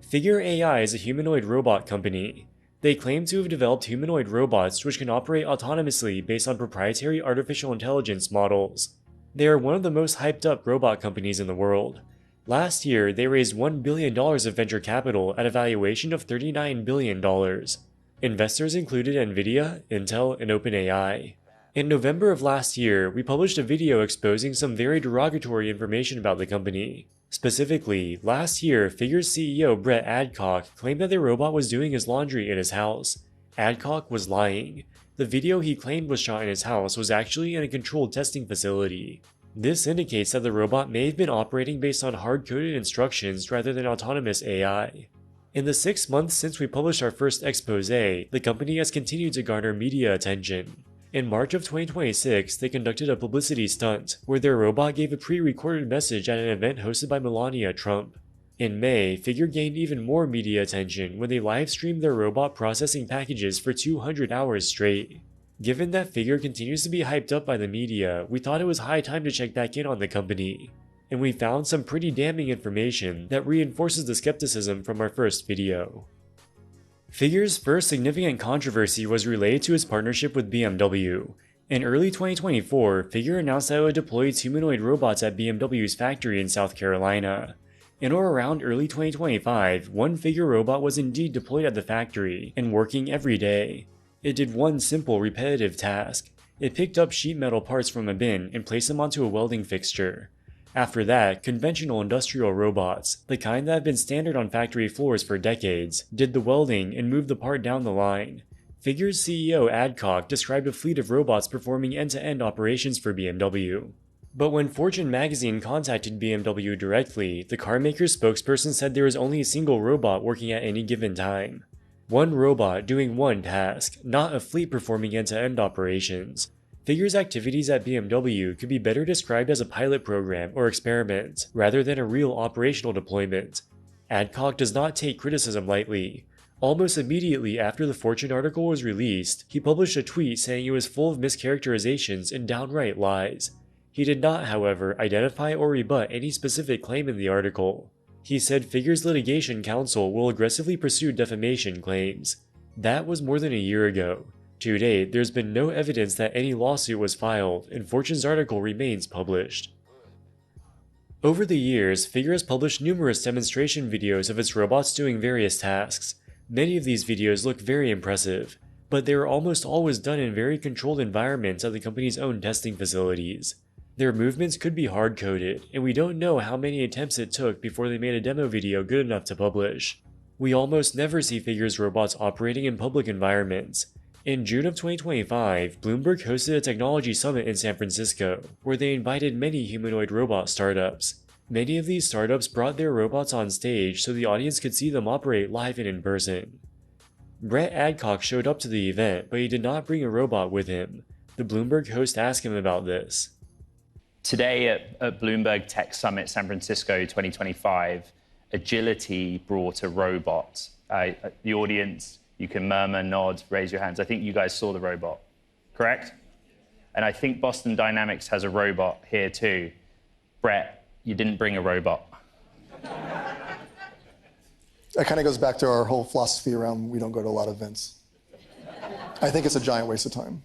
Figure AI is a humanoid robot company. They claim to have developed humanoid robots which can operate autonomously based on proprietary artificial intelligence models. They are one of the most hyped up robot companies in the world. Last year, they raised $1 billion of venture capital at a valuation of $39 billion. Investors included Nvidia, Intel, and OpenAI. In November of last year, we published a video exposing some very derogatory information about the company. Specifically, last year, Figure's CEO Brett Adcock claimed that their robot was doing his laundry in his house. Adcock was lying. The video he claimed was shot in his house was actually in a controlled testing facility. This indicates that the robot may have been operating based on hard-coded instructions rather than autonomous AI. In the 6 months since we published our first expose, the company has continued to garner media attention. In March of 2026, they conducted a publicity stunt where their robot gave a pre-recorded message at an event hosted by Melania Trump. In May, Figure gained even more media attention when they live-streamed their robot processing packages for 200 hours straight. Given that Figure continues to be hyped up by the media, we thought it was high time to check back in on the company. And we found some pretty damning information that reinforces the skepticism from our first video. Figure's first significant controversy was related to its partnership with BMW. In early 2024, Figure announced that it would deploy its humanoid robots at BMW's factory in South Carolina. In or around early 2025, one Figure robot was indeed deployed at the factory and working every day. It did one simple repetitive task. It picked up sheet metal parts from a bin and placed them onto a welding fixture. After that, conventional industrial robots, the kind that have been standard on factory floors for decades, did the welding and moved the part down the line. Figure's CEO Adcock described a fleet of robots performing end-to-end operations for BMW. But when Fortune magazine contacted BMW directly, the carmaker's spokesperson said there was only a single robot working at any given time. One robot doing one task, not a fleet performing end-to-end operations. Figure's activities at BMW could be better described as a pilot program or experiment, rather than a real operational deployment. Adcock does not take criticism lightly. Almost immediately after the Fortune article was released, he published a tweet saying it was full of mischaracterizations and downright lies. He did not, however, identify or rebut any specific claim in the article. He said Figure's litigation counsel will aggressively pursue defamation claims. That was more than a year ago. To date, there's been no evidence that any lawsuit was filed, and Fortune's article remains published. Over the years, Figure has published numerous demonstration videos of its robots doing various tasks. Many of these videos look very impressive, but they are almost always done in very controlled environments at the company's own testing facilities. Their movements could be hard-coded, and we don't know how many attempts it took before they made a demo video good enough to publish. We almost never see Figure's robots operating in public environments. In June of 2025, Bloomberg hosted a technology summit in San Francisco, where they invited many humanoid robot startups. Many of these startups brought their robots on stage so the audience could see them operate live and in person. Brett Adcock showed up to the event, but he did not bring a robot with him. The Bloomberg host asked him about this. Today at Bloomberg Tech Summit San Francisco 2025, Agility brought a robot. The audience, you can murmur, nod, raise your hands. I think you guys saw the robot, correct? And I think Boston Dynamics has a robot here too. Brett, you didn't bring a robot. That kind of goes back to our whole philosophy around we don't go to a lot of events. I think it's a giant waste of time.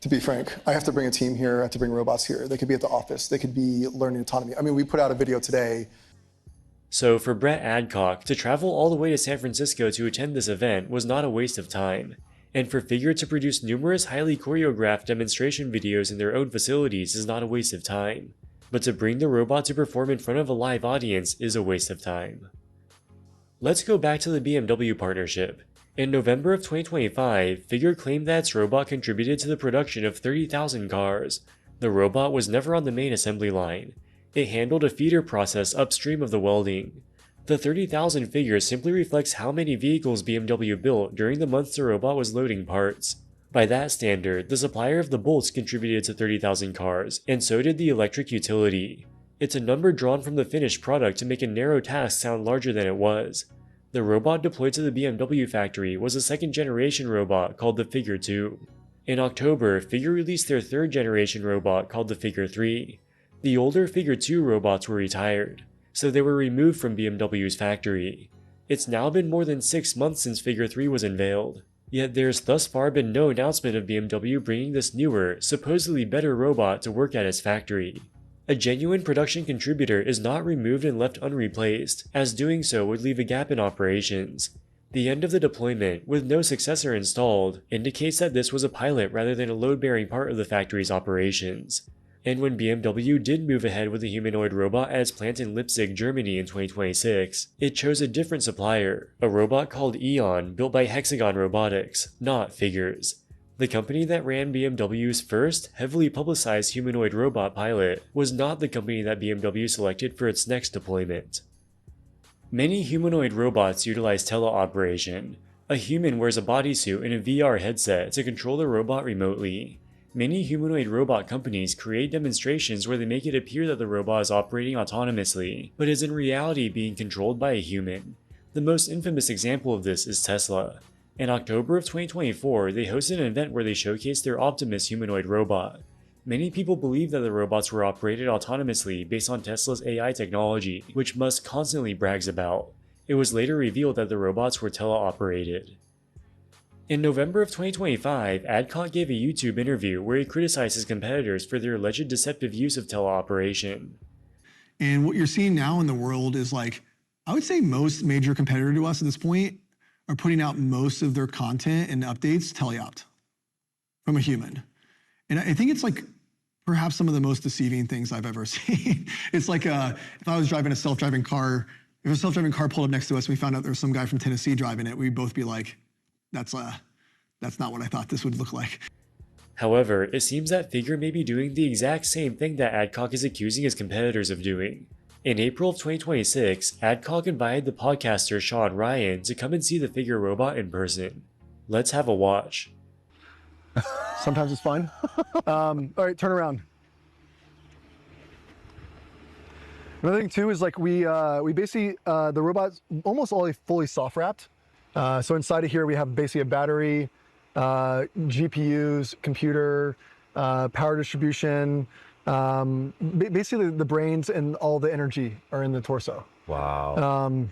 To be frank, I have to bring a team here, I have to bring robots here. They could be at the office, they could be learning autonomy. I mean, we put out a video today. So for Brett Adcock, to travel all the way to San Francisco to attend this event was not a waste of time. And for Figure to produce numerous highly choreographed demonstration videos in their own facilities is not a waste of time. But to bring the robot to perform in front of a live audience is a waste of time. Let's go back to the BMW partnership. In November of 2025, Figure claimed that its robot contributed to the production of 30,000 cars. The robot was never on the main assembly line. It handled a feeder process upstream of the welding. The 30,000 figure simply reflects how many vehicles BMW built during the months the robot was loading parts. By that standard, the supplier of the bolts contributed to 30,000 cars, and so did the electric utility. It's a number drawn from the finished product to make a narrow task sound larger than it was. The robot deployed to the BMW factory was a second-generation robot called the Figure 2. In October, Figure released their third-generation robot called the Figure 3. The older Figure 2 robots were retired, so they were removed from BMW's factory. It's now been more than 6 months since Figure 3 was unveiled, yet there's thus far been no announcement of BMW bringing this newer, supposedly better robot to work at its factory. A genuine production contributor is not removed and left unreplaced, as doing so would leave a gap in operations. The end of the deployment, with no successor installed, indicates that this was a pilot rather than a load-bearing part of the factory's operations. And when BMW did move ahead with the humanoid robot at its plant in Leipzig, Germany in 2026, it chose a different supplier, a robot called Eon built by Hexagon Robotics, not Figures. The company that ran BMW's first, heavily publicized humanoid robot pilot was not the company that BMW selected for its next deployment. Many humanoid robots utilize teleoperation. A human wears a bodysuit and a VR headset to control the robot remotely. Many humanoid robot companies create demonstrations where they make it appear that the robot is operating autonomously, but is in reality being controlled by a human. The most infamous example of this is Tesla. In October of 2024, they hosted an event where they showcased their Optimus humanoid robot. Many people believe that the robots were operated autonomously based on Tesla's AI technology, which Musk constantly brags about. It was later revealed that the robots were teleoperated. In November of 2025, Adcock gave a YouTube interview where he criticized his competitors for their alleged deceptive use of teleoperation. And what you're seeing now in the world is like, I would say most major competitor to us at this point are putting out most of their content and updates teleoped from a human. And I think it's like perhaps some of the most deceiving things I've ever seen. It's like if I was driving a self-driving car, if a self-driving car pulled up next to us and we found out there was some guy from Tennessee driving it, we'd both be like, that's not what I thought this would look like. However, it seems that Figure may be doing the exact same thing that Adcock is accusing his competitors of doing. In April of 2026, Adcock invited the podcaster Sean Ryan to come and see the Figure robot in person. Let's have a watch. Sometimes it's fun. All right, turn around. Another thing too is like we basically, the robot's almost all fully soft wrapped. So inside of here we have basically a battery, GPUs, computer, power distribution. Basically the brains and all the energy are in the torso. Wow.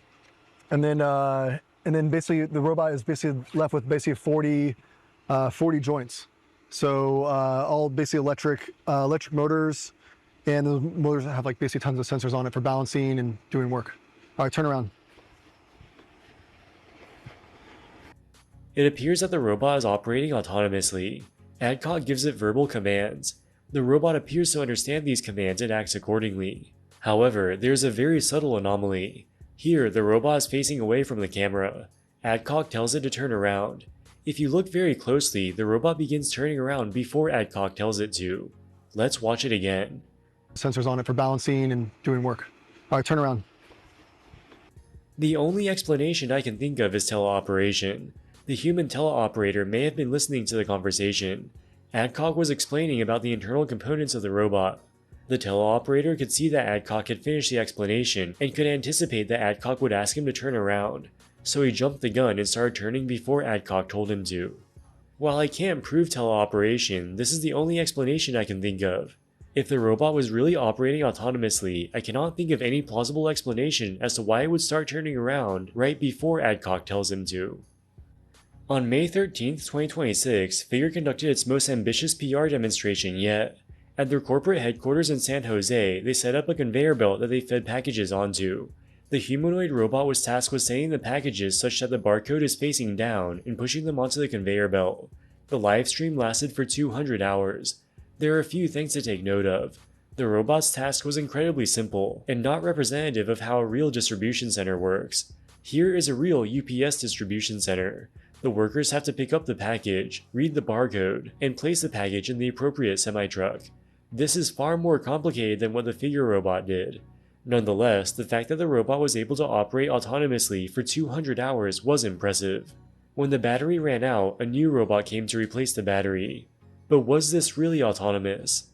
And then basically the robot is basically left with basically 40 joints. So all basically electric motors, and the motors have like basically tons of sensors on it for balancing and doing work. All right, turn around. It appears that the robot is operating autonomously. Adcock gives it verbal commands. The robot appears to understand these commands and acts accordingly. However, there's a very subtle anomaly. Here, the robot is facing away from the camera. Adcock tells it to turn around. If you look very closely, the robot begins turning around before Adcock tells it to. Let's watch it again. Sensors on it for balancing and doing work. All right, turn around. The only explanation I can think of is teleoperation. The human teleoperator may have been listening to the conversation. Adcock was explaining about the internal components of the robot. The teleoperator could see that Adcock had finished the explanation and could anticipate that Adcock would ask him to turn around, so he jumped the gun and started turning before Adcock told him to. While I can't prove teleoperation, this is the only explanation I can think of. If the robot was really operating autonomously, I cannot think of any plausible explanation as to why it would start turning around right before Adcock tells him to. On May 13, 2026, Figure conducted its most ambitious PR demonstration yet. At their corporate headquarters in San Jose, they set up a conveyor belt that they fed packages onto. The humanoid robot was tasked with setting the packages such that the barcode is facing down and pushing them onto the conveyor belt. The live stream lasted for 200 hours. There are a few things to take note of. The robot's task was incredibly simple, and not representative of how a real distribution center works. Here is a real UPS distribution center. The workers have to pick up the package, read the barcode, and place the package in the appropriate semi-truck. This is far more complicated than what the Figure robot did. Nonetheless, the fact that the robot was able to operate autonomously for 200 hours was impressive. When the battery ran out, a new robot came to replace the battery. But was this really autonomous?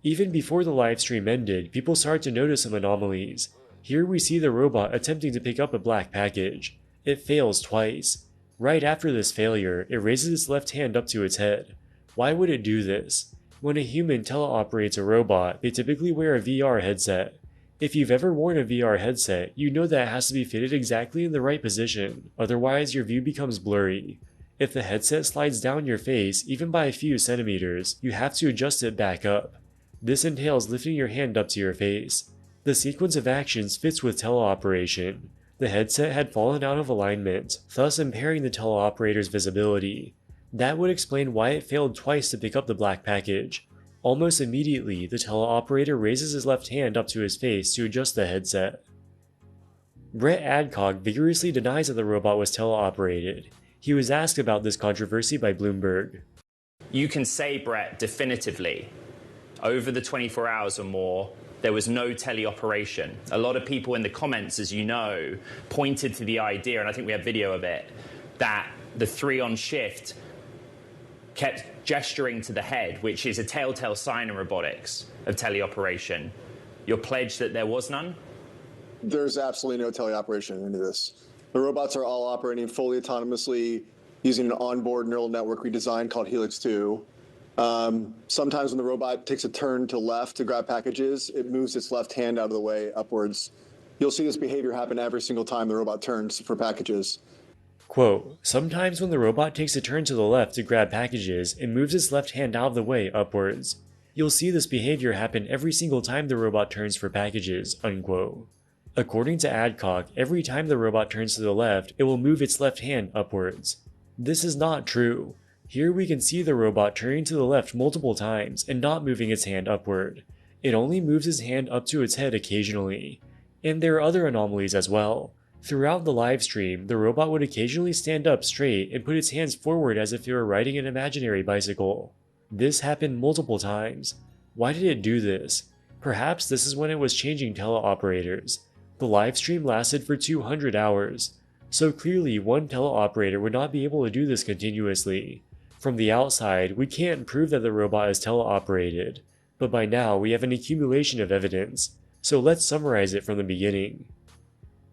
Even before the livestream ended, people started to notice some anomalies. Here we see the robot attempting to pick up a black package. It fails twice. Right after this failure, it raises its left hand up to its head. Why would it do this? When a human teleoperates a robot, they typically wear a VR headset. If you've ever worn a VR headset, you know that it has to be fitted exactly in the right position, otherwise your view becomes blurry. If the headset slides down your face, even by a few centimeters, you have to adjust it back up. This entails lifting your hand up to your face. The sequence of actions fits with teleoperation. The headset had fallen out of alignment, thus impairing the teleoperator's visibility. That would explain why it failed twice to pick up the black package. Almost immediately, the teleoperator raises his left hand up to his face to adjust the headset. Brett Adcock vigorously denies that the robot was teleoperated. He was asked about this controversy by Bloomberg. You can say, Brett, definitively, over the 24 hours or more, there was no teleoperation. A lot of people in the comments, as you know, pointed to the idea, and I think we have video of it, that the 3 on shift kept gesturing to the head, which is a telltale sign in robotics of teleoperation. Your pledge that there was none? There's absolutely no teleoperation into this. The robots are all operating fully autonomously using an onboard neural network we designed called Helix 2. Sometimes when the robot takes a turn to left to grab packages, it moves its left hand out of the way upwards. You'll see this behavior happen every single time the robot turns for packages. Quote, sometimes when the robot takes a turn to the left to grab packages, it moves its left hand out of the way upwards. You'll see this behavior happen every single time the robot turns for packages, unquote. According to Adcock, every time the robot turns to the left, it will move its left hand upwards. This is not true. Here we can see the robot turning to the left multiple times and not moving its hand upward. It only moves its hand up to its head occasionally. And there are other anomalies as well. Throughout the live stream, the robot would occasionally stand up straight and put its hands forward as if it were riding an imaginary bicycle. This happened multiple times. Why did it do this? Perhaps this is when it was changing teleoperators. The live stream lasted for 200 hours, so clearly one teleoperator would not be able to do this continuously. From the outside, we can't prove that the robot is teleoperated, but by now we have an accumulation of evidence, so let's summarize it from the beginning.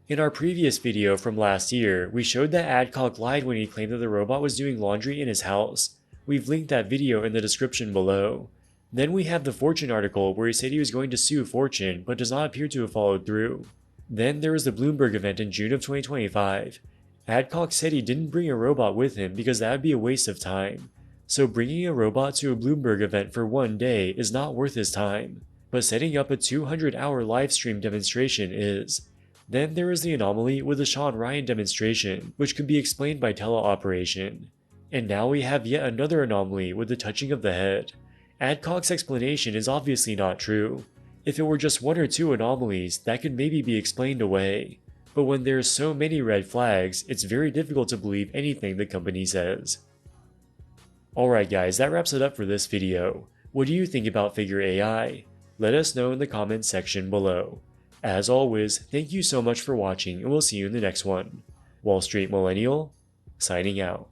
In our previous video from last year, we showed that Adcock lied when he claimed that the robot was doing laundry in his house. We've linked that video in the description below. Then we have the Fortune article where he said he was going to sue Fortune, but does not appear to have followed through. Then there was the Bloomberg event in June of 2025. Adcock said he didn't bring a robot with him because that would be a waste of time. So bringing a robot to a Bloomberg event for one day is not worth his time. But setting up a 200-hour live stream demonstration is. Then there is the anomaly with the Sean Ryan demonstration, which could be explained by teleoperation. And now we have yet another anomaly with the touching of the head. Adcock's explanation is obviously not true. If it were just 1 or 2 anomalies, that could maybe be explained away. But when there's so many red flags, it's very difficult to believe anything the company says. Alright guys, that wraps it up for this video. What do you think about Figure AI? Let us know in the comments section below. As always, thank you so much for watching and we'll see you in the next one. Wall Street Millennial, signing out.